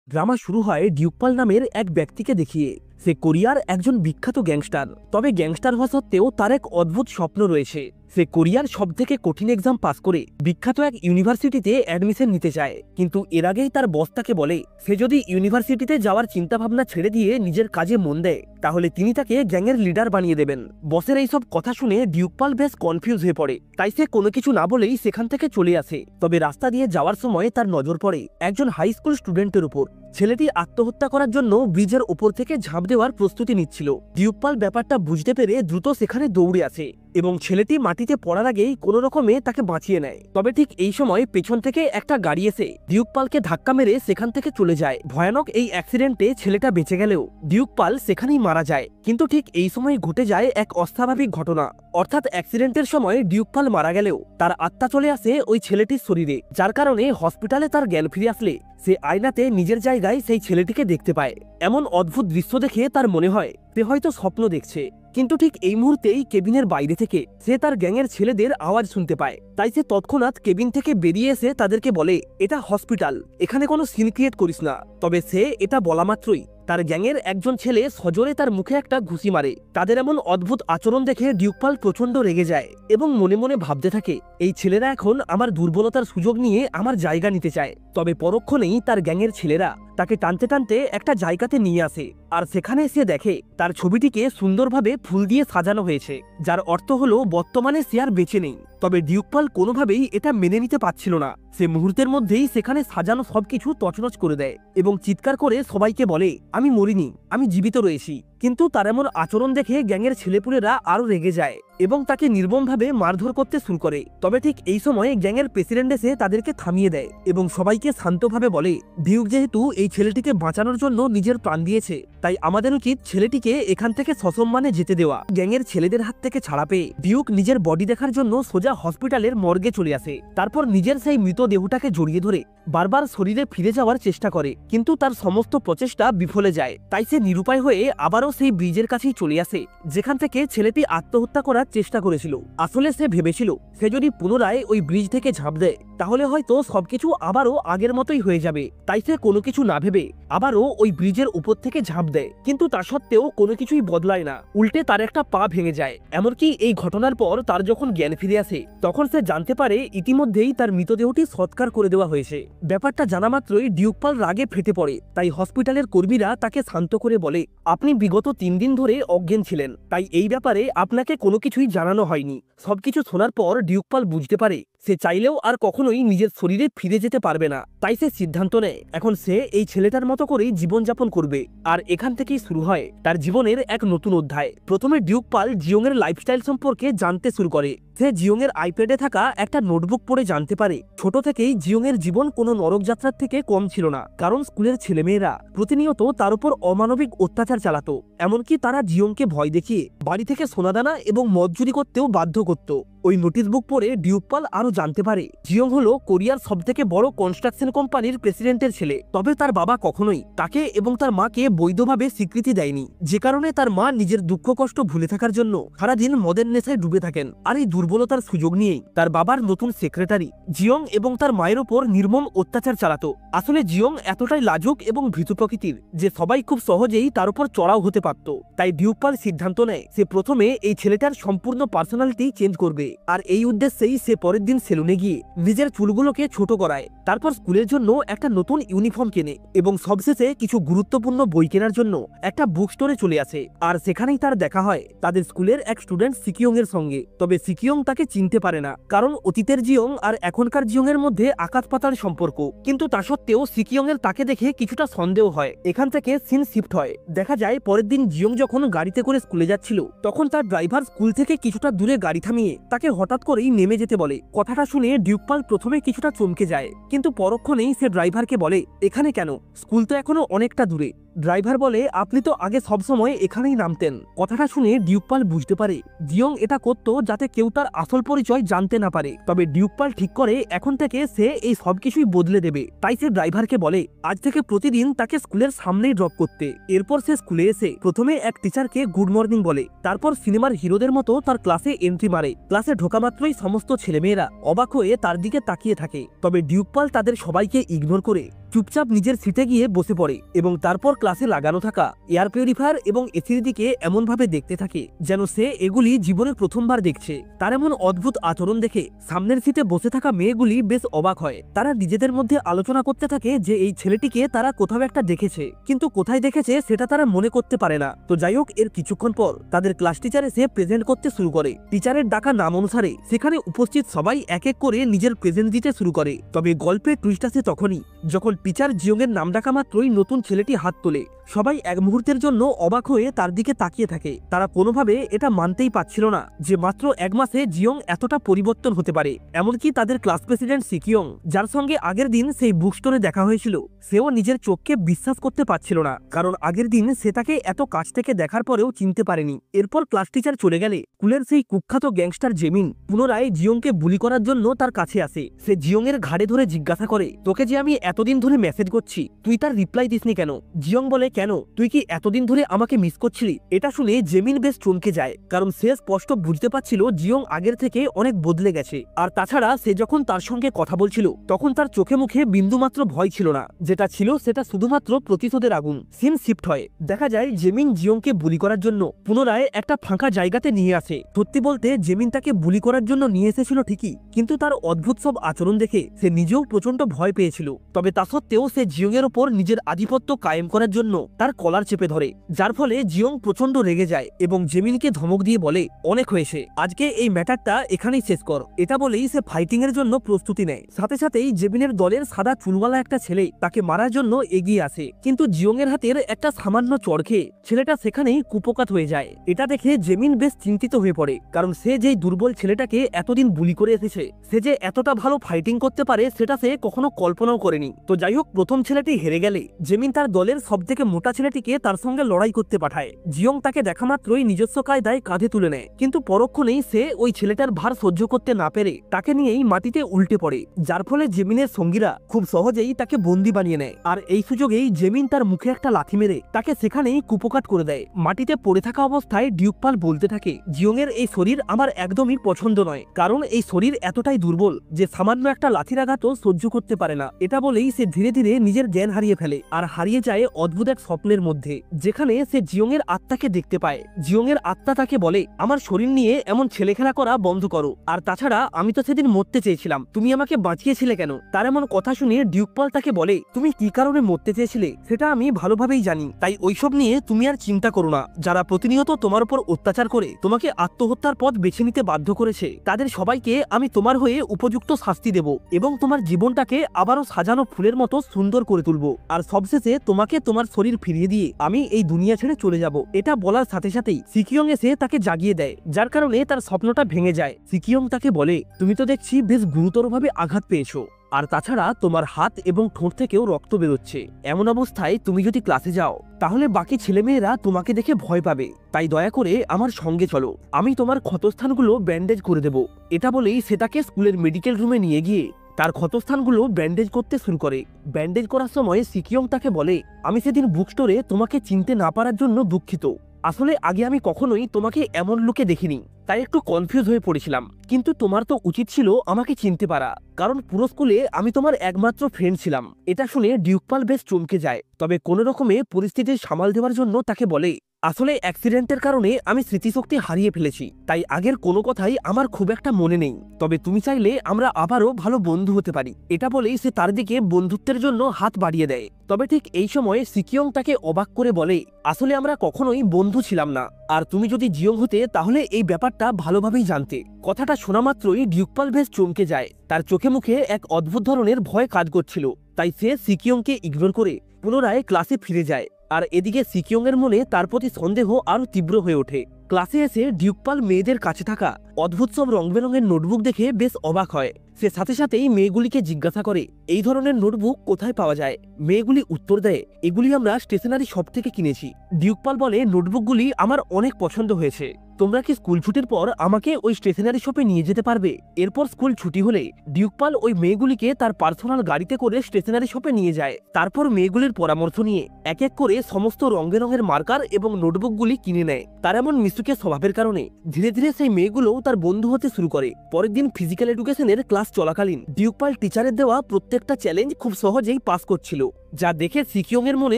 Drama শুরু হয় ডিউকপাল নামের এক ব্যক্তিকে দেখিয়ে। সে কোরিয়ার একজন বিখ্যাত গ্যাংস্টার। তবে গ্যাংস্টার হওয়া সত্ত্বেও তার এক অদ্ভুত স্বপ্ন রয়েছে। সে কোরিয়ার সবথেকে কঠিন এক্সাম পাস করে বিখ্যাত এক ইউনিভার্সিটিতে অ্যাডমিশন নিতে চায়। কিন্তু এর আগেই তার বস তাকে বলে সে যদি ইউনিভার্সিটিতে যাওয়ার চিন্তাভাবনা ছেড়ে দিয়ে নিজের কাজে মন দেয় তাহলে তিনি তাকে গ্যাংয়ের লিডার বানিয়ে দেবেন। বসের এইসব কথা শুনে ডিউকপাল বেশ কনফিউজ হয়ে পড়ে। তাই সে কোনো কিছু না বলেই সেখান থেকে চলে আসে। তবে রাস্তা দিয়ে যাওয়ার সময় তার নজর পড়ে একজন হাই স্কুল স্টুডেন্টের উপর। ছেলেটি আত্মহত্যা করার জন্য ব্রিজের উপর থেকে ঝাঁপ দেওয়ার প্রস্তুতি নিচ্ছিল। ডিউকপাল ব্যাপারটা বুঝতে পেরে দ্রুত সেখানে দৌড়ে আসে এবং ছেলেটি মাটিতে পড়ার আগেই কোনো রকমে তাকে বাঁচিয়ে নেয়। তবে ঠিক এই সময় পেছন থেকে একটা গাড়ি এসে ডিউকপালকে ধাক্কা মেরে সেখান থেকে চলে যায়। ভয়ানক এই অ্যাক্সিডেন্টে ছেলেটা বেঁচে গেলেও ডিউকপাল সেখানেই মারা যায়। কিন্তু ঠিক এই সময় ঘটে যায় এক অস্বাভাবিক ঘটনা। অর্থাৎ অ্যাক্সিডেন্টের সময় ডিউকপাল মারা গেলেও তার আত্মা চলে আসে ওই ছেলেটির শরীরে, যার কারণে হসপিটালে তার জ্ঞান ফিরে আসলে সে আয়নাতে নিজের জায়গায় সেই ছেলেটিকে দেখতে পায়। এমন অদ্ভুত দৃশ্য দেখে তার মনে হয় সে হয়তো স্বপ্ন দেখছে। কিন্তু ঠিক এই মুহূর্তেই কেবিনের বাইরে থেকে সে তার গ্যাংয়ের ছেলেদের আওয়াজ শুনতে পায়। তাই সে তৎক্ষণাৎ কেবিন থেকে বেরিয়ে এসে তাদেরকে বলে, এটা হসপিটাল, এখানে কোনো সিন ক্রিয়েট করিস না। তবে সে এটা বলা মাত্রই তার গ্যাংয়ের একজন ছেলে সজোরে তার মুখে একটা ঘুষি মারে। তাদের এমন অদ্ভুত আচরণ দেখে ডিউকপাল প্রচন্ড রেগে যায় এবং মনে মনে ভাবতে থাকে এই ছেলেরা এখন আমার দুর্বলতার সুযোগ নিয়ে আমার জায়গা নিতে চায়। তবে পরক্ষণেই তার গ্যাংয়ের ছেলেরা তাকে টানতে টানতে একটা জায়গাতে নিয়ে আসে। আর সেখানে সে দেখে তার ছবিটিকে সুন্দরভাবে ফুল দিয়ে সাজানো হয়েছে, যার অর্থ হলো বর্তমানে সে আর বেঁচে নেই। তবে ডিউকপাল কোনোভাবেই এটা মেনে নিতে পারছিল না। সে মুহূর্তের মধ্যেই সেখানে সাজানো সবকিছু তছনছ করে দেয় এবং চিৎকার করে সবাইকে বলে, আমি মরিনি, আমি জীবিত রয়েছি। কিন্তু তার এমন আচরণ দেখে গ্যাংয়ের ছেলেপুলেরা আরো রেগে যায় এবং তাকে নির্মমভাবে মারধর করতে শুরু করে। তবে ঠিক এই সময় গ্যাংয়ের প্রেসিডেন্ট এসে তাদেরকে থামিয়ে দেয় এবং সবাইকে শান্তভাবে বলে, ডিউক যেহেতু এই ছেলেটিকে বাঁচানোর জন্য নিজের প্রাণ দিয়েছে, তাই আমাদের উচিত ছেলেটিকে এখান থেকে সসম্মানে যেতে দেওয়া। গ্যাংয়ের ছেলেদের হাত থেকে ছাড়া পেয়ে ডিউক নিজের বডি দেখার জন্য সোজা হসপিটালের মর্গে চলে আসে। তারপর নিজের সেই মৃতদেহটাকে জড়িয়ে ধরে বারবার শরীরে ফিরে যাওয়ার চেষ্টা করে, কিন্তু তার সমস্ত প্রচেষ্টা বিফলে যায়। তাই সে নিরুপায় হয়ে আবারও সেই ব্রিজের কাছেই চলে আসে যেখান থেকে ছেলেটি আত্মহত্যা করার চেষ্টা করেছিল। আসলে সে ভেবেছিল সে যদি পুনরায় ওই ব্রিজ থেকে ঝাঁপ দেয় তাহলে হয়তো সবকিছু আবারও আগের মতোই হয়ে যাবে। তাই সে কোনো কিছু না ভেবে আবারও ওই ব্রিজের উপর থেকে ঝাঁপ দেয়। কিন্তু তা সত্ত্বেও কোনো কিছুই বদলায় না, উল্টে তার একটা পা ভেঙে যায়। এমনকি এই ঘটনার পর তার যখন জ্ঞান ফিরে আসে তখন সে জানতে পারে ইতিমধ্যেই তার মৃতদেহটি সৎকার করে দেওয়া হয়েছে। ব্যাপারটা জানা মাত্রই ডিউকপাল রাগে ফেটে পড়ে। তাই হসপিটালের কর্মীরা তাকে শান্ত করে বলে, আপনি বিগত 3 দিন ধরে অজ্ঞান ছিলেন, তাই এই ব্যাপারে আপনাকে কোনো কিছুই জানানো হয়নি। সবকিছু শোনার পর ডিউকপাল বুঝতে পারে সে চাইলেও আর কখনোই নিজের শরীরে ফিরে যেতে পারবে না। তাই সে সিদ্ধান্ত নেয় এখন সে এই ছেলেটার মতো করেই জীবনযাপন করবে। আর এখান থেকেই শুরু হয় তার জীবনের এক নতুন অধ্যায়। প্রথমে ডিউকপাল জিওংয়ের লাইফস্টাইল সম্পর্কে জানতে শুরু করে। সে জিওংয়ের আইপ্যাডে থাকা একটা নোটবুক পড়ে জানতে পারে ছোট থেকেই জিওংয়ের জীবন কোনো নরক যাত্রার থেকে কম ছিল না, কারণ স্কুলের ছেলেমেয়েরা প্রতিনিয়ত তার উপর অমানবিক অত্যাচার চালাতো। এমনকি তারা জিওংকে ভয় দেখিয়ে বাড়ি থেকে সোনাদানা এবং মদ চুরি করতেও বাধ্য করত। ওই নোটিশ বুক পড়ে ডিউকপাল আরো জানতে পারে জিওং হলো কোরিয়ার সবথেকে বড় কনস্ট্রাকশন কোম্পানির প্রেসিডেন্টের ছেলে। তবে তার বাবা কখনোই তাকে এবং তার মাকে বৈধভাবে স্বীকৃতি দেয়নি, যে কারণে তার মা নিজের দুঃখ কষ্ট ভুলে থাকার জন্য সারাদিন মদের নেশায় ডুবে থাকেন। আর এই দুর্বলতার সুযোগ নিয়েই তার বাবার নতুন সেক্রেটারি জিওং এবং তার মায়ের ওপর নির্মম অত্যাচার চালাতো। আসলে জিওং এতটাই লাজুক এবং ভীতু প্রকৃতির যে সবাই খুব সহজেই তার উপর চড়াও হতে পারত। তাই ডিউকপাল সিদ্ধান্ত নেয় সে প্রথমে এই ছেলেটার সম্পূর্ণ পার্সোনালিটি চেঞ্জ করবে। আর এই উদ্দেশ্যেই সে পরের দিন সেলুনে গিয়ে নিজের চুলগুলোকে ছোট করায়, তারপর স্কুলের জন্য একটা নতুন ইউনিফর্ম কেনে এবং সবশেষে কিছু গুরুত্বপূর্ণ বই কেনার জন্য একটা বুক স্টোরে চলে আসে। আর সেখানেই তার দেখা হয় তাদের স্কুলের এক স্টুডেন্ট সিকিয়ং এর সঙ্গে। তবে সিকিয়ং তাকে চিনতে পারে না, কারণ অতীতের জিওং আর এখনকার জিওং এর মধ্যে আকাশ পাতাল সম্পর্ক। কিন্তু তা সত্ত্বেও সিকিয়ং এর তাকে দেখে কিছুটা সন্দেহ হয়। এখান থেকে সিন শিফট হয়। দেখা যায় পরের দিন জিওং যখন গাড়িতে করে স্কুলে যাচ্ছিল তখন তার ড্রাইভার স্কুল থেকে কিছুটা দূরে গাড়ি থামিয়ে তাকে হঠাৎ করেই নেমে যেতে বলে। কথাটা শুনে ডিউকপাল প্রথমে কিছুটা চমকে যায়, কিন্তু পরক্ষণেই সে ড্রাইভারকে বলে, এখানে কেন? স্কুল তো এখনো অনেকটা দূরে। ড্রাইভার বলে, আপনি তো আগে সবসময় এখানেই নামতেন। কথাটা শুনে ডিউকপাল বুঝতে পারে জিয়ং এটা করতো যাতে কেউ তার আসল পরিচয় জানতে না পারে। তবে ডিউকপাল ঠিক করে এখন থেকে সে এই সবকিছুই বদলে দেবে। তাই সে ড্রাইভারকে বলে আজ থেকে প্রতিদিন তাকে স্কুলের সামনেই ড্রপ করতে। এরপর সে স্কুলে এসে প্রথমে এক টিচারকে গুড মর্নিং বলে, তারপর সিনেমার হিরোদের মতো তার ক্লাসে এন্ট্রি মারে। ক্লাসে ঢোকা মাত্রই সমস্ত ছেলেমেয়েরা অবাক হয়ে তার দিকে তাকিয়ে থাকে। তবে ডিউকপাল তাদের সবাইকে ইগনোর করে চুপচাপ নিজের সিটে গিয়ে বসে পড়ে এবং তারপর ক্লাসে লাগানো থাকা এয়ার পিউরিফায়ার এবং এসির দিকে এমনভাবে দেখতে থাকে যেন সে এগুলি জীবনে প্রথমবার দেখছে। তার এমন অদ্ভুত আচরণ দেখে সামনের সিটে বসে থাকা মেয়েগুলি বেশ অবাক হয়। তারা নিজেদের মধ্যে আলোচনা করতে থাকে যে এই ছেলেটিকে তারা কোথাও একটা দেখেছে, কিন্তু কোথায় দেখেছে সেটা তারা মনে করতে পারে না। তো যাই হোক, এর কিছুক্ষণ পর তাদের ক্লাস টিচার এসে প্রেজেন্ট করতে শুরু করে। টিচারের ডাকা নাম অনুসারে সেখানে উপস্থিত সবাই এক এক করে নিজের প্রেজেন্ট দিতে শুরু করে। তবে গল্পের টুইস্ট আসে তখনই যখন টিচার জিয়ং এর নাম ডাকা মাত্রই নতুন ছেলেটি হাত তোলে। সবাই এক মুহূর্তের জন্য অবাক হয়ে তার দিকে তাকিয়ে থাকে। তারা কোনোভাবে এটা মানতেই পারছিল না যে মাত্র এক মাসে জিয়ং এতটা পরিবর্তন হতে পারে। এমনকি তাদের ক্লাস প্রেসিডেন্ট সিকিয়ং, যার সঙ্গে আগের দিন সেই বুক স্টোরে দেখা হয়েছিল, সেও নিজের চোখকে বিশ্বাস করতে পারছিল না, কারণ আগের দিন সে তাকে এত কাছ থেকে দেখার পরেও চিনতে পারেনি। এরপর ক্লাস টিচার চলে গেলে স্কুলের সেই কুখ্যাত গ্যাংস্টার জেমিন পুনরায় জিয়ংকে বুলি করার জন্য তার কাছে আসে। সে জিয়ং এর ঘাড়ে ধরে জিজ্ঞাসা করে, তোকে যে আমি এতদিন ধরে মেসেজ করছি তুই তার রিপ্লাই দিসনি কেন? জিয়ং বলে, কেন, তুই কি এতদিন ধরে আমাকে মিস করছিলি? এটা শুনে জেমিন বেশ চমকে যায়, কারণ সে স্পষ্ট বুঝতে পারছিল জিয়ং আগের থেকে অনেক বদলে গেছে। আর তাছাড়া সে যখন তার সঙ্গে কথা বলছিল তখন তার চোখে মুখে বিন্দুমাত্র ভয় ছিল না, যেটা ছিল সেটা শুধুমাত্র প্রতিশোধের আগুন। সিন শিফট হয়, দেখা যায় জেমিন জিয়ংকে বুলি করার জন্য পুনরায় একটা ফাঁকা জায়গাতে নিয়ে আসে। সত্যি বলতে জেমিন তাকে বুলি করার জন্য নিয়ে এসেছিল ঠিকই, কিন্তু তার অদ্ভুত সব আচরণ দেখে সে নিজেও প্রচন্ড ভয় পেয়েছিল। তবে তা সত্ত্বেও সে জিয়ং এর ওপর নিজের আধিপত্য কায়েম করার জন্য তার কলার চেপে ধরে, যার ফলে জিয়ং প্রচন্ড রেগে যায় এবং জেমিনকে ধমক দিয়ে বলে, অনেক হয়েছে, আজকে এই ম্যাটারটা এখানেই শেষ কর। এটা বলেই সে ফাইটিং এর জন্য প্রস্তুতি নেয়। সাথে সাথেই জেমিনের দলের সাদা চুলওয়ালা একটা ছেলে তাকে মারার জন্য এগিয়ে আসে, কিন্তু জিয়ং এর হাতের একটা সামান্য চড় খেয়ে ছেলেটা সেখানেই কুপোকাত হয়ে যায়। এটা দেখে জেমিন বেশ চিন্তিত হয়ে পড়ে, কারণ সে যেই দুর্বল ছেলেটাকে এতদিন বুলি করে এসেছে সে যে এতটা ভালো ফাইটিং করতে পারে সেটা সে কখনো কল্পনাও করেনি। তো যাই হোক, প্রথম ছেলেটি হেরে গেলে জেমিন তার দলের সবথেকে মোটা ছেলেটিকে তার সঙ্গে লড়াই করতে পাঠায়। জিয়ং তাকে দেখা মাত্রই নিজস্ব কায়দায় কাঁধে তুলে নেয়, কিন্তু পরক্ষণেই সে ওই ছেলেটার ভার সহ্য করতে না পেরে তাকে নিয়েই মাটিতে উল্টে পড়ে, যার ফলে জেমিনের সঙ্গীরা খুব সহজেই তাকে বন্দি বানিয়ে নেয়। আর এই সুযোগেই জেমিন তার মুখে একটা লাথি মেরে তাকে সেখানেই কুপোকাট করে দেয়। মাটিতে পড়ে থাকা অবস্থায় ডিউকপাল বলতে থাকে, জিয়ং এর এই শরীর আমার একদমই পছন্দ নয়, কারণ এই শরীর এতটাই দুর্বল যে সামান্য একটা লাথির আঘাতও সহ্য করতে পারে না। এটা বলেই সে ধীরে ধীরে নিজের জ্ঞান হারিয়ে ফেলে আর হারিয়ে যায় অদ্ভুত এক স্বপ্নের মধ্যে, যেখানে সে জিয়ং এর আত্মাকে দেখতে পায়। জিয়ং এর আত্মা তাকে বলে, আমার শরীর নিয়ে এমন ছেলেখেলা করা বন্ধ করো, আর তাছাড়া আমি তো সেদিন মরতে চেয়েছিলাম, তুমি আমাকে বাঁচিয়েছিলে কেন? তার এমন কথা শুনে ডিউকপাল তাকে বলে, তুমি কি কারণে মরতে চেয়েছিলে সেটা আমি ভালোভাবেই জানি, তাই ওইসব নিয়ে তুমি আর চিন্তা করো না। যারা প্রতিনিয়ত তোমার উপর অত্যাচার করে তোমাকে আত্মহত্যার পথ বেছে নিতে বাধ্য করেছে তাদের সবাইকে আমি তোমার হয়ে উপযুক্ত শাস্তি দেব এবং তোমার জীবনটাকে আবারও সাজানো ফুলের মতো সুন্দর করে তুলবো, আর সবশেষে তোমাকে তোমার শরীর ফিরিয়ে দিয়ে আমি এই দুনিয়া ছেড়ে চলে যাব। এটা বলার সাথে সাথেই সিকিয়ং এসে তাকে জাগিয়ে দেয়, যার কারণে তার স্বপ্নটা ভেঙে যায়। সিকিয়ং তাকে বলে, তুমি তো দেখছি বেশ গুরুতরভাবে আঘাত পেয়েছো, আর তাছাড়া তোমার হাত এবং ঠোঁট থেকেও রক্ত বেরোচ্ছে। এমন অবস্থায় তুমি যদি ক্লাসে যাও তাহলে বাকি ছেলেমেয়েরা তোমাকে দেখে ভয় পাবে, তাই দয়া করে আমার সঙ্গে চলো, আমি তোমার ক্ষতস্থানগুলো ব্যান্ডেজ করে দেব। এটা বলেই সে তাকে স্কুলের মেডিকেল রুমে নিয়ে গিয়ে তার ক্ষতস্থানগুলো ব্যান্ডেজ করতে শুরু করে। ব্যান্ডেজ করার সময় সিকিয়ং তাকে বলে, আমি সেদিন বুক স্টোরে তোমাকে চিনতে না পারার জন্য দুঃখিত, আসলে আগে আমি কখনোই তোমাকে এমন লুকে দেখিনি, তাই একটু কনফিউজ হয়ে পড়েছিলাম, কিন্তু তোমার তো উচিত ছিল আমাকে চিনতে পারা, কারণ পুরো স্কুলে আমি তোমার একমাত্র ফ্রেন্ড ছিলাম। এটা শুনে ডিউকপাল বেশ চমকে যায়, তবে কোনো রকমে পরিস্থিতি সামাল দেওয়ার জন্য তাকে বলে, আসলে অ্যাক্সিডেন্টের কারণে আমি স্মৃতিশক্তি হারিয়ে ফেলেছি, তাই আগের কোনো কথাই আমার খুব একটা মনে নেই, তবে তুমি চাইলে আমরা আবারও ভালো বন্ধু হতে পারি। এটা বলেই সে তার দিকে বন্ধুত্বের জন্য হাত বাড়িয়ে দেয়। তবে ঠিক এই সময় সিকিয়ং তাকে অবাক করে বলে, আসলে আমরা কখনোই বন্ধু ছিলাম না, আর তুমি যদি জিয়ং হতে তাহলে এই ব্যাপারটা ভালোভাবেই জানতে। কথাটা শোনা মাত্রই ডিউকপাল বেশ চমকে যায়, তার চোখে মুখে এক অদ্ভুত ধরনের ভয় কাজ করছিল, তাই সে সিকিয়ংকে ইগনোর করে পুনরায় ক্লাসে ফিরে যায়। আর এদিকে সিকিয়ং এর মনে তার প্রতি সন্দেহ আরো তীব্র হয়ে ওঠে। ক্লাসে এসে ডিউকপাল মেয়েদের কাছে থাকা অদ্ভুত সব রং বেরঙের নোটবুক দেখে বেশ অবাক হয়। সে সাথে সাথেই মেয়েগুলিকে জিজ্ঞাসা করে এই ধরনের নোটবুক কোথায় পাওয়া যায়। মেয়েগুলি উত্তর দেয় এগুলি আমরা স্টেশনারি শপ থেকে কিনেছি। ডিউকপাল বলে নোটবুকগুলি আমার অনেক পছন্দ হয়েছে, তোমরা কি স্কুল ছুটির পর আমাকে ওই স্টেশনারি শপে নিয়ে যেতে পারবে। এরপর স্কুল ছুটি হলে ডিউকপাল ওই মেয়েগুলিকে তার পার্সোনাল গাড়িতে করে স্টেশনারি শপে নিয়ে যায়। তারপর মেয়েগুলির পরামর্শ নিয়ে এক এক করে সমস্ত রং বেরঙের মার্কার এবং নোটবুকগুলি কিনে নেয়। তার এমন মিশুকে স্বভাবের কারণে ধীরে ধীরে সেই মেয়েগুলো তার বন্ধু হতে শুরু করে। পরের দিন ফিজিক্যাল এডুকেশনের ক্লাস চলাকালীন ডিউকপাল টিচারের দেওয়া প্রত্যেকটা চ্যালেঞ্জ খুব সহজেই পাস করছিল, যা দেখে সিকিয়ং এর মনে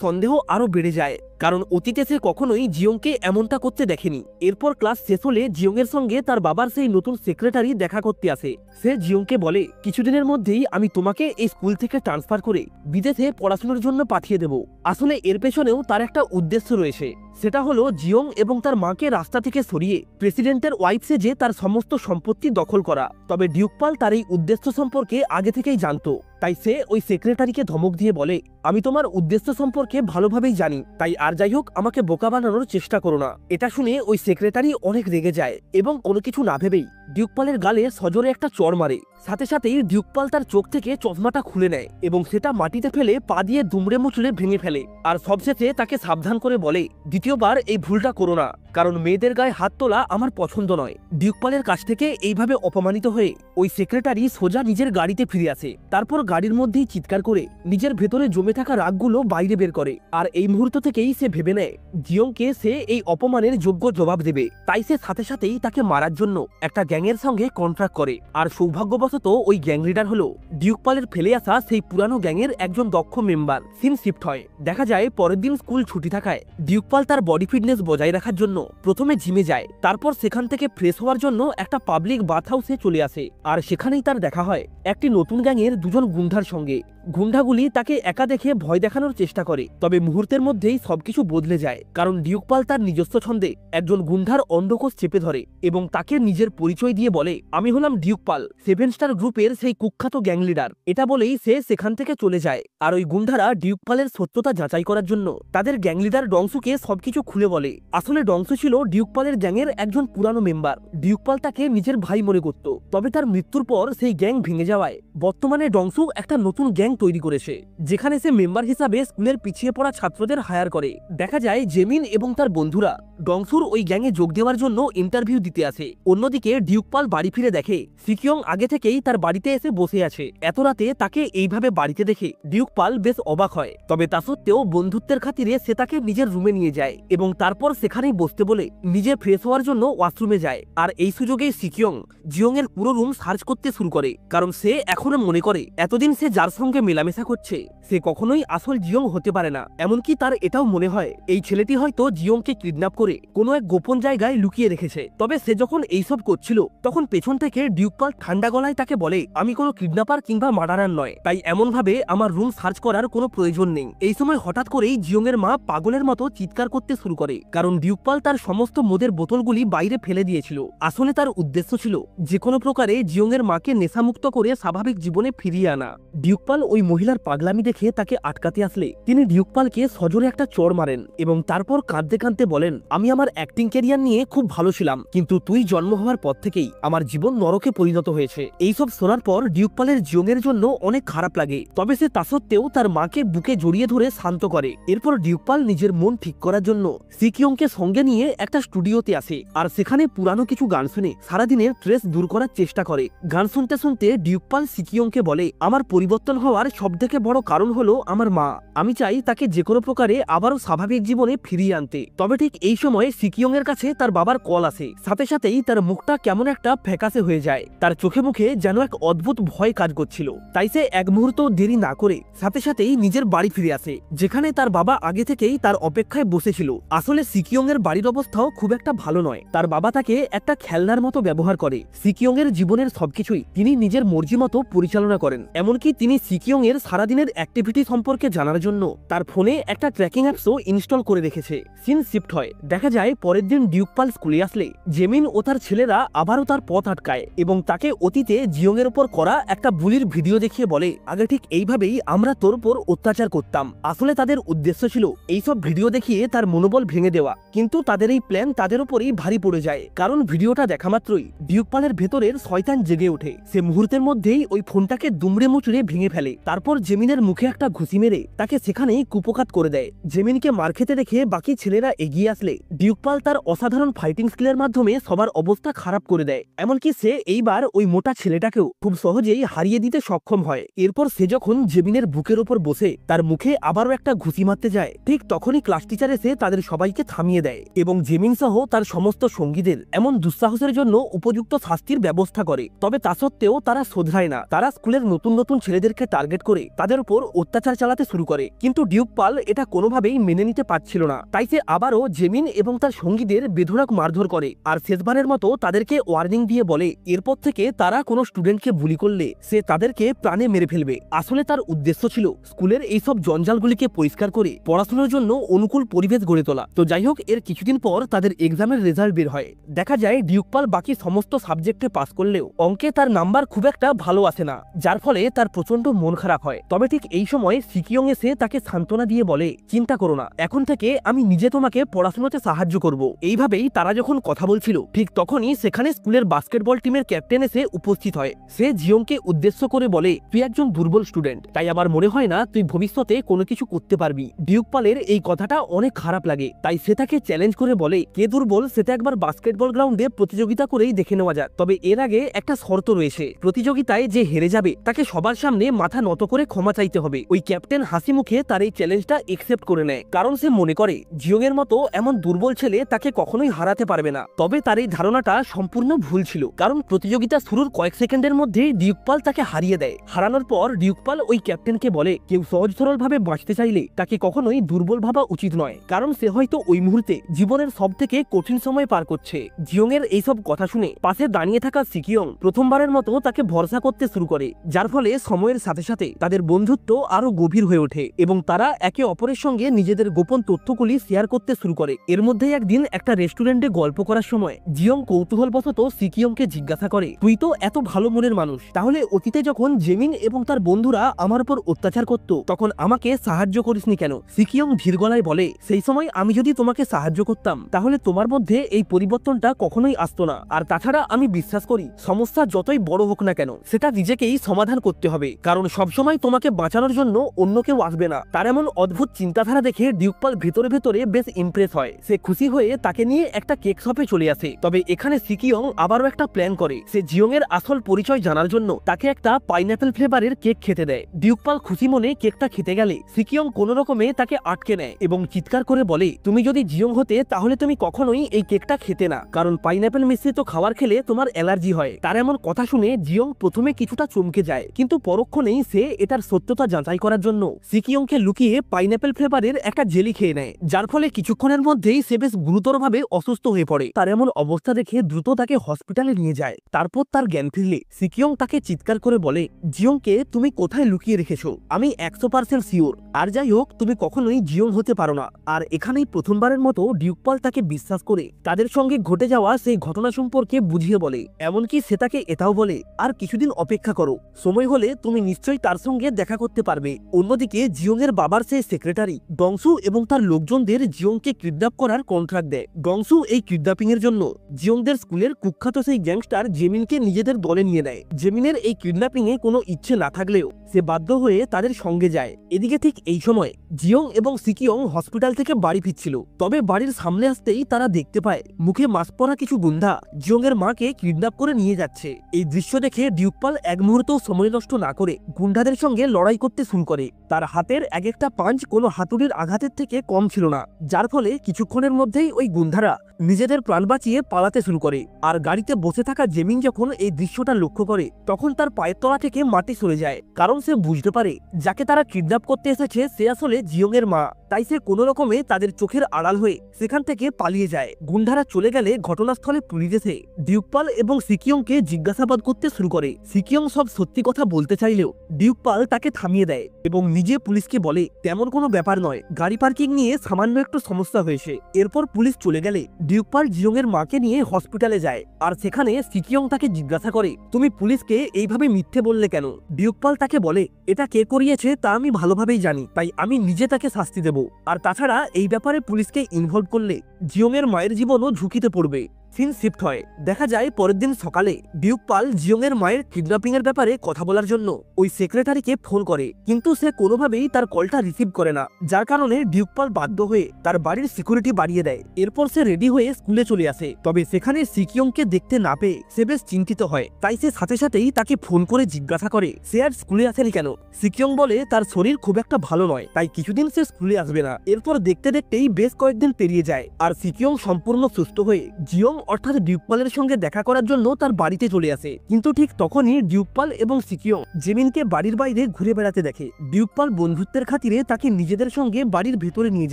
সন্দেহ আরো বেড়ে যায়, কারণ অতীতে সে কখনোই জিয়ংকে এমনটা করতে দেখেনি। এরপর ক্লাস শেষ হলে জিয়ং এর সঙ্গে তার বাবার সেই নতুন সেক্রেটারি দেখা করতে আসে। সে জিয়ংকে বলে কিছুদিনের মধ্যেই আমি তোমাকে এই স্কুল থেকে ট্রান্সফার করে বিদেশে পড়াশোনার জন্য পাঠিয়ে দেব। আসলে এর পেছনেও তার একটা উদ্দেশ্য রয়েছে, সেটা হলো জিয়ং এবং তার মাকে রাস্তা থেকে সরিয়ে প্রেসিডেন্টের ওয়াইফ সেজে তার সমস্ত সম্পত্তি দখল করা। তবে ডিউকপাল তার এই উদ্দেশ্য সম্পর্কে আগে থেকেই জানতো, তাই সে ওই সেক্রেটারিকে ধমক দিয়ে বলে আমি তোমার উদ্দেশ্য সম্পর্কে ভালোভাবেই জানি, তাই আর যাই হোক আমাকে বোকা বানানোর চেষ্টা করো না। এটা শুনে ওই সেক্রেটারি অনেক রেগে যায় এবং কোনো কিছু না ভেবেই ডিউকপালের গালে সজোরে একটা চড় মারে। সাথে সাথেই ডিউকপাল তার চোখ থেকে চশমাটা খুলে নেয় এবং সেটা মাটিতে ফেলে পা দিয়ে দুমড়ে মুচড়ে ভেঙে ফেলে। আর সবশেষে তাকে সাবধান করে বলে দ্বিতীয়বার এই ভুলটা করো না, কারণ মেয়েদের গায়ে হাত তোলা আমার পছন্দ নয়। ডিউকপালের কাছ থেকে এইভাবে অপমানিত হয়ে ওই সেক্রেটারি সোজা নিজের গাড়িতে ফিরে আসে। তারপর গাড়ির মধ্যেই চিৎকার করে নিজের ভেতরে জমে থাকা রাগগুলো বাইরে বের করে। আর এই মুহূর্ত থেকেই সে ভেবে নেয় জিয়ংকে সে এই অপমানের যোগ্য জবাব দেবে। তাই সে সাথে সাথেই তাকে মারার জন্য একটা গ্যাংয়ের সঙ্গে কন্ট্রাক্ট করে। আর সৌভাগ্যবশত ওই গ্যাং লিডার হলো ডিউকপালের ফেলে আসা সেই পুরানো গ্যাংয়ের একজন দক্ষ মেম্বার। সিন শিফট হয়, দেখা যায় পরের দিন স্কুল ছুটি থাকায় ডিউকপাল তার বডি ফিটনেস বজায় রাখার জন্য প্রথমে জিমে যায়, তারপর সেখান থেকে ফ্রেশ হওয়ার জন্য একটা পাবলিক বাথ হাউসে চলে আসে। আর সেখানেই তার দেখা হয় একটি নতুন গ্যাংয়ের দুজন গুন্ডার সঙ্গে। গুন্ডাগুলি তাকে একা দেখে ভয় দেখানোর চেষ্টা করে, তবে মুহূর্তের মধ্যেই সবকিছু বদলে যায়, কারণ ডিউকপাল তার নিজস্ব ছন্দে একজন গুন্ডার অন্ধকোষ চেপে ধরে এবং তাকে নিজের পরিচয় দিয়ে বলে আমি হলাম ডিউকপাল, 7 স্টার গ্রুপের সেই কুখ্যাত গ্যাং লিডার। এটা বলেই সে সেখান থেকে চলে যায়। আর ওই গুন্ডারা ডিউকপালের সত্যতা যাচাই করার জন্য তাদের গ্যাং লিডার ডংসুকে সবকিছু খুলে বলে। আসলে ডংসু ছিল ডিউকপালের গ্যাংয়ের একজন পুরানো মেম্বার। ডিউকপাল তাকে নিজের ভাই মনে করত, তবে তার মৃত্যুর পর সেই গ্যাং ভেঙে যাওয়ায় বর্তমানে ডংসু একটা নতুন গ্যাং তৈরি করেছে, যেখানে সে মেম্বার হিসাবে স্কুলের পিছিয়ে পড়া ছাত্রদের হায়ার করে। দেখা যায় জেমিন এবং তার বন্ধুরা ডংসুর ওই গ্যাংয়ে যোগ দেওয়ার জন্য ইন্টারভিউ দিতে আসে। অন্যদিকে ডিউকপাল বাড়ি ফিরে দেখে সিকিয়ং আগে থেকেই তার বাড়িতে এসে বসে আছে। এত রাতে তাকে এইভাবে বাড়িতে দেখে ডিউকপাল বেশ অবাক হয়, তবে তা সত্ত্বেও বন্ধুত্বের খাতিরে সে তাকে নিজের রুমে নিয়ে যায় এবং তারপর সেখানেই বসতে বলে নিজে ফ্রেশ হওয়ার জন্য ওয়াশরুমে যায়। আর এই সুযোগে সিকিয়ং জিয়ং এর পুরো রুম সার্চ করতে শুরু করে, কারণ সে এখনো মনে করে এতদিন সে যার সঙ্গে মেলামেশা করছে সে কখনোই আসল জিয়ং হতে পারে না। এমনকি তার এটাও মনে হয় এই ছেলেটি হয়তো জিয়ংকে কিডন্যাপ করে কোনো এক গোপন জায়গায় লুকিয়ে রেখেছে। তবে সে যখন এইসব করছিল তখন পেছন থেকে ডিউকপাল ঠান্ডা গলায় তাকে বলে আমি কোনো কিডন্যাপার কিংবা মার্ডারার নয়, তাই এমন ভাবে আমার রুম সার্চ করার কোনো প্রয়োজন নেই। এই সময় হঠাৎ করেই জিয়ং এর মা পাগলের মতো চিৎকার করতে শুরু করে, কারণ ডিউকপাল তার সমস্ত মদের বোতলগুলি বাইরে ফেলে দিয়েছিল। আসলে তার উদ্দেশ্য ছিল যে কোনো প্রকারে জিয়ং এর মাকে নেশামুক্ত করে স্বাভাবিক জীবনে ফিরিয়ে আনা। ডিউকপাল ওই মহিলার পাগলামি দেখে তাকে আটকাতে আসলে তিনি ডিউকপালকে সজোরে একটা চড় মারেন এবং তারপর কাঁদতে কাঁদতে বলেন আমি আমার অ্যাক্টিং ক্যারিয়ার নিয়ে খুব ভালো ছিলাম, কিন্তু তুই জন্ম হওয়ার পর থেকেই আমার জীবন নরকে পরিণত হয়েছে। এইসব শোনার পর ডিউকপালের জিয়ং এর জন্য অনেক খারাপ লাগে, তবে সে তা সত্ত্বেও তার মাকে বুকে জড়িয়ে ধরে শান্ত করে। এরপর ডিউকপাল নিজের মন ঠিক করার জন্য সিকিয়ংকে সঙ্গে নিয়ে একটা স্টুডিওতে আসে আর সেখানে পুরানো কিছু গান শুনে সারাদিনের স্ট্রেস দূর করার চেষ্টা করে। গান শুনতে শুনতে ডিউকপাল সিকিয়ংকে বলে আমার পরিবর্তন হওয়ার সবথেকে বড় কারণ হলো আমার মা, আমি চাই তাকে যে কোনো প্রকারে আবারও স্বাভাবিক জীবনে ফিরিয়ে আনতে। তবে ঠিক এই সময় সিকিয়ং এর কাছে তার বাবার কল আসে, সাথে সাথেই তার মুখটা কেমন একটা ফ্যাকাশে হয়ে যায়, তার চোখে মুখে যেন এক অদ্ভুত ভয় কাজ করছিল। তাই সে এক মুহূর্ত দেরি না করে সাথে সাথেই নিজের বাড়ি ফিরে আসে, যেখানে তার বাবা আগে থেকেই তার অপেক্ষায় বসেছিল। আসলে সিকিয়ং এর বাড়ির অবস্থাও খুব একটা ভালো নয়, তার বাবা তাকে একটা খেলনার মতো ব্যবহার করে। সিকিয়ং এর জীবনের সবকিছুই তিনি নিজের মর্জি মতো পরিচালনা করেন, এমনকি তিনি সিকিয়ং সিকিয়ং এর সারাদিনের অ্যাক্টিভিটি সম্পর্কে জানার জন্য তার ফোনে একটা ট্র্যাকিং অ্যাপসও ইনস্টল করে রেখেছে। সিন শিফট হয়, দেখা যায় পরের দিন ডিউকপাল স্কুলে আসলে জেমিন ও তার ছেলেরা আবারও তার পথ আটকায় এবং তাকে অতীতে জিয়ং এর উপর করা একটা বুলির ভিডিও দেখিয়ে বলে, আগে ঠিক এইভাবেই আমরা তোর উপর অত্যাচার করতাম। আসলে তাদের উদ্দেশ্য ছিল এইসব ভিডিও দেখিয়ে তার মনোবল ভেঙে দেওয়া, কিন্তু তাদের এই প্ল্যান তাদের উপরই ভারী পড়ে যায়, কারণ ভিডিওটা দেখা মাত্রই ডিউকপালের ভেতরের শয়তান জেগে ওঠে। সে মুহূর্তের মধ্যেই ওই ফোনটাকে দুমড়ে মুচড়ে ভেঙে ফেলে, তারপর জেমিনের মুখে একটা ঘুষি মেরে তাকে সেখানেই কুপোকাত করে দেয়। জেমিনকে মার খেতে দেখে বাকি ছেলেরা এগিয়ে আসলে ডিউকপাল তার অসাধারণ ফাইটিং স্কিলের মাধ্যমে সবার অবস্থা খারাপ করে দেয়, এমনকি সে এইবার ওই মোটা ছেলেটাকেও খুব সহজেই হারিয়ে দিতে সক্ষম হয়। এরপর সে যখন জেমিনের বুকের ওপর বসে তার মুখে আবারও একটা ঘুষি মারতে যায়, ঠিক তখনই ক্লাস টিচার এসে তাদের সবাইকে থামিয়ে দেয় এবং জেমিন সহ তার সমস্ত সঙ্গীদের এমন দুঃসাহসের জন্য উপযুক্ত শাস্তির ব্যবস্থা করে। তবে তা সত্ত্বেও তারা শোধরায় না, তারা স্কুলের নতুন নতুন ছেলেদেরকে টার্গেট করে তাদের উপর অত্যাচার চালাতে শুরু করে। কিন্তু ডিউকপাল এটা কোনোভাবেই মেনে নিতে পারছিল না, তাই সে আবারও জেমিন এবং তার সঙ্গীদের বেধড়ক মারধর করে আর শেষবারের মতো তাদেরকে ওয়ার্নিং দিয়ে বলে এরপর থেকে তারা কোনো স্টুডেন্টকে বুলি করলে সে তাদেরকে প্রাণে মেরে ফেলবে। আসলে তার উদ্দেশ্য ছিল স্কুলের এইসব জঞ্জালগুলিকে পরিষ্কার করে পড়াশোনার জন্য অনুকূল পরিবেশ গড়ে তোলা। তো যাই হোক, এর কিছুদিন পর তাদের এক্সামের রেজাল্ট বের হয়। দেখা যায় ডিউকপাল বাকি সমস্ত সাবজেক্টে পাস করলেও অঙ্কে তার নাম্বার খুব একটা ভালো আসে না, যার ফলে তার প্রচন্ড মন খারাপ হয়। তবে ঠিক এই সময় সিকিয়ং এসে তাকে সান্ত্বনা দিয়ে বলে, চিন্তা করো না, এখন থেকে আমি নিজে তোমাকে পড়াশোনাতে সাহায্য করব। এইভাবেই তারা যখন কথা বলছিল ঠিক তখনই সেখানে স্কুলের বাস্কেটবল টিমের ক্যাপ্টেন এসে উপস্থিত হয়। সে জিয়ংকে উদ্দেশ্য করে বলে, তুই একজন দুর্বল স্টুডেন্ট, তাই আমার মনে হয় না তুই ভবিষ্যতে কোনো কিছু করতে পারবি। ডিউকপালের এই কথাটা অনেক খারাপ লাগে, তাই সে তাকে চ্যালেঞ্জ করে বলে, কে দুর্বল সেটা একবার বাস্কেটবল গ্রাউন্ডে প্রতিযোগিতা করেই দেখে নেওয়া যাক, তবে এর আগে একটা শর্ত রয়েছে, প্রতিযোগিতায় যে হেরে যাবে তাকে সবার সামনে মাথা নত করে ক্ষমা চাইতে হবে। ওই ক্যাপ্টেন হাসি মুখে তার এই চ্যালেঞ্জটা একসেপ্ট করে নেয়, কারণ সে মনে করে জিয়ং এর মতো এমন দুর্বল ছেলে তাকে কখনোই হারাতে পারবে না। তবে তার এই ধারণাটা সম্পূর্ণ ভুল ছিল, কারণ প্রতিযোগিতা শুরুর কয়েক সেকেন্ডের মধ্যেই ডিউকপাল তাকে হারিয়ে দেয়। হারানোর পর ডিউকপাল ওই ক্যাপ্টেনকে বলে, কেউ সহজ সরল ভাবে বাঁচতে চাইলে তাকে কখনোই দুর্বল ভাবা উচিত নয়, কারণ সে হয়তো ওই মুহূর্তে জীবনের সব থেকে কঠিন সময় পার করছে। জিয়ং এর এইসব কথা শুনে পাশে দাঁড়িয়ে থাকা সিকিয়ং প্রথমবারের মতো তাকে ভরসা করতে শুরু করে, যার ফলে সময়ের সাথে সাথে তাদের বন্ধুত্ব আরো গভীর হয়ে ওঠে এবং তারা একে অপরের সঙ্গে নিজেদের গোপন তথ্যগুলি শেয়ার করতে শুরু করে। এর মধ্যেই একদিন একটা রেস্টুরেন্টে গল্প করার সময় জিয়ং কৌতূহলবশত সিকিয়ংকে জিজ্ঞাসা করে, তুই তো এত ভালো মনের মানুষ, তাহলে অতীতে যখন জেমিন এবং তার বন্ধুরা আমার উপর অত্যাচার করত তখন আমাকে সাহায্য করিসনি কেন? সিকিয়ং ধীর গলায় বলে, সেই সময় আমি যদি তোমাকে সাহায্য করতাম তাহলে তোমার মধ্যে এই পরিবর্তনটা কখনোই আসতো না, আর তাছাড়া আমি বিশ্বাস করি সমস্যা যতই বড় হোক না কেন সেটা নিজেকেই সমাধান করতে হবে, কারণ সবসময় তোমাকে বাঁচানোর জন্য অন্য কেউ আসবে না। তার এমন অদ্ভুত চিন্তাধারা দেখে ডিউকপাল ভেতরে ভেতরে বেশ ইমপ্রেস হয়। সে খুশি হয়ে তাকে নিয়ে একটা কেক শপে চলে আসে। তবে এখানে সিকিয়ং আবারও একটা প্ল্যান করে, সে জিয়ং এর আসল পরিচয় জানার জন্য তাকে একটা পাইনাপেল ফ্লেভারের কেক খেতে দেয়। ডিউকপাল খুশি মনে কেকটা খেতে গেলে সিকিয়ং কোনো রকমে তাকে আটকে নেয় এবং চিৎকার করে বলে, তুমি যদি জিয়ং হতে তাহলে তুমি কখনোই এই কেকটা খেতে না, কারণ পাইনাপেল মিশ্রিত খাবার খেলে তোমার অ্যালার্জি হয়। তার এমন কথা শুনে জিয়ং প্রথমে কিছুটা চমকে যায়, কিন্তু পরক্ষণেই সে এটার সত্যতা যাচাই করার জন্য সিকিয়ংকে লুকিয়ে পাইনাপেল ফ্লেভারের একটা জেলি খেয়ে নেয়, যার ফলে কিছুক্ষণের মধ্যেই সে বেশ গুরুতরভাবে অসুস্থ হয়ে পড়ে। তার এমন অবস্থা দেখে দ্রুত তাকে হসপিটালে নিয়ে যায়। তারপর তার জ্ঞান ফিরলে সিকিয়ং তাকে চিৎকার করে বলে, জিয়ংকে তুমি কোথায় লুকিয়ে রেখেছো? আমি 100% শিওর, আর যাই হোক তুমি কখনোই জিয়ং হতে পারো না। আর এখানেই প্রথমবারের মতো ডিউকপাল তাকে বিশ্বাস করে তাদের সঙ্গে ঘটে যাওয়া সেই ঘটনা সম্পর্কে বুঝিয়ে বলে, এমনকি সে তাকে এটাও বলে, আর কিছুদিন অপেক্ষা করো, সময় হলে তুমি নিশ্চয়ই তার সঙ্গে দেখা করতে পারবে। অন্যদিকে জিয়ং এর বাবার সেই সেক্রেটারি ডংসু এবং তার লোকজনদের জিয়ংকে কিডন্যাপ করার কন্ট্রাক্ট দেয়। ডংসু এই কিডন্যাপিং এর জন্য জিয়ংদের স্কুলের কুখ্যাত সেই গ্যাংস্টার জেমিনকে নিজেদের দলে নিয়ে নেয়। জেমিনের এই কিডন্যাপিং এ কোনো ইচ্ছে না থাকলেও সে বাধ্য হয়ে তাদের সঙ্গে যায়। এদিকে ঠিক এই সময় জিয়ং এবং সিকিয়ং হসপিটাল থেকে বাড়ি ফিরছিল, তবে বাড়ির সামনে আসতেই তারা দেখতে পায় মুখে মাস্ক পরা কিছু গুন্ডা জিয়ং এর মাকে কিডন্যাপ করে নিয়ে যাচ্ছে। এই দৃশ্য দেখে ডিউকপাল এক মুহূর্তেও সময় নষ্ট না করে গুন্ডাদের সঙ্গে লড়াই করতে শুরু করে। তার হাতের এক একটা পাঞ্চ কোনো হাতুড়ির আঘাতের থেকে কম ছিল না, যার ফলে কিছুক্ষণের মধ্যেই ওই গুন্ডারা নিজেদের প্রাণ বাঁচিয়ে পালাতে শুরু করে। আর গাড়িতে বসে থাকা জেমিন যখন এই দৃশ্যটা লক্ষ্য করে তখন তার পায়ের তলা থেকে মাটি সরে যায়, কারণ সে বুঝতে পারে যাকে তারা কিডন্যাপ করতে এসেছে সে আসলে জিওং এর মা। তাই সে কোনো রকমে তাদের চোখের আড়াল হয়ে সেখান থেকে পালিয়ে যায়। গুন্ডারা চলে গেলে ঘটনাস্থলে পুলিশ এসে ডিউকপাল এবং সিকিয়ংকে জিজ্ঞাসাবাদ করতে শুরু করে। সিকিয়ং সব সত্যি কথা বলতে চাইলেও ডিউকপাল তাকে থামিয়ে দেয় এবং নিজে পুলিশকে বলে তেমন কোনো ব্যাপার নয়, গাড়ি পার্কিং নিয়ে সামান্য একটু সমস্যা হয়েছে। এরপর পুলিশ চলে গেলে ডিউকপাল জিওং এর মাকে নিয়ে হসপিটালে যায়, আর সেখানে সিকিয়ং তাকে জিজ্ঞাসা করে তুমি পুলিশকে এইভাবে মিথ্যে বললে কেন। ডিউকপাল তাকে বলে এটা কে করিয়েছে তা আমি ভালোভাবেই জানি, তাই আমি নিজে তাকে শাস্তি দেব। আর তাছাড়া এই ব্যাপারে পুলিশকে ইনভলভ করলে জিওং এর মায়ের জীবনও ঝুঁকিতে পড়বে। সিন শিফট হয়, দেখা যায় পরের দিন সকালে ডিউকপাল জিওং এর মায়ের কিডন্যাপিং এর ব্যাপারে কথা বলার জন্য ওই সেক্রেটারিকে ফোন করে, কিন্তু সে কোনোভাবেই তার কলটা রিসিভ করে না, যার কারণে ডিউকপাল বাধ্য হয়ে তার বাড়ির সিকিউরিটি বাড়িয়ে দেয়। এরপর সে রেডি হয়ে স্কুলে চলে আসে, তবে সেখানে সিকিয়ংকে দেখতে না পেয়ে সে বেশ চিন্তিত হয়। তাই সে সাথে সাথেই তাকে ফোন করে জিজ্ঞাসা করে সে আর স্কুলে আসেনি কেন। সিকিয়ং বলে তার শরীর খুব একটা ভালো নয়, তাই কিছুদিন সে স্কুলে আসবে না। এরপর দেখতে দেখতেই বেশ কয়েকদিন পেরিয়ে যায়, আর সিকিয়ং সম্পূর্ণ সুস্থ হয়ে জিওং অর্থাৎ ডিউকপালের সঙ্গে দেখা করার জন্য তার বাড়িতে চলে আসে। কিন্তু ঠিক তখনই ডিউকপাল এবং সিকিয়ং জেমিনকে বাড়ির বাইরে ঘুরে বেড়াতে দেখে। ডিউকপাল বন্ধুত্বের খাতিরে তাকে নিজেদের সঙ্গে বাড়ির ভেতরে নিয়ে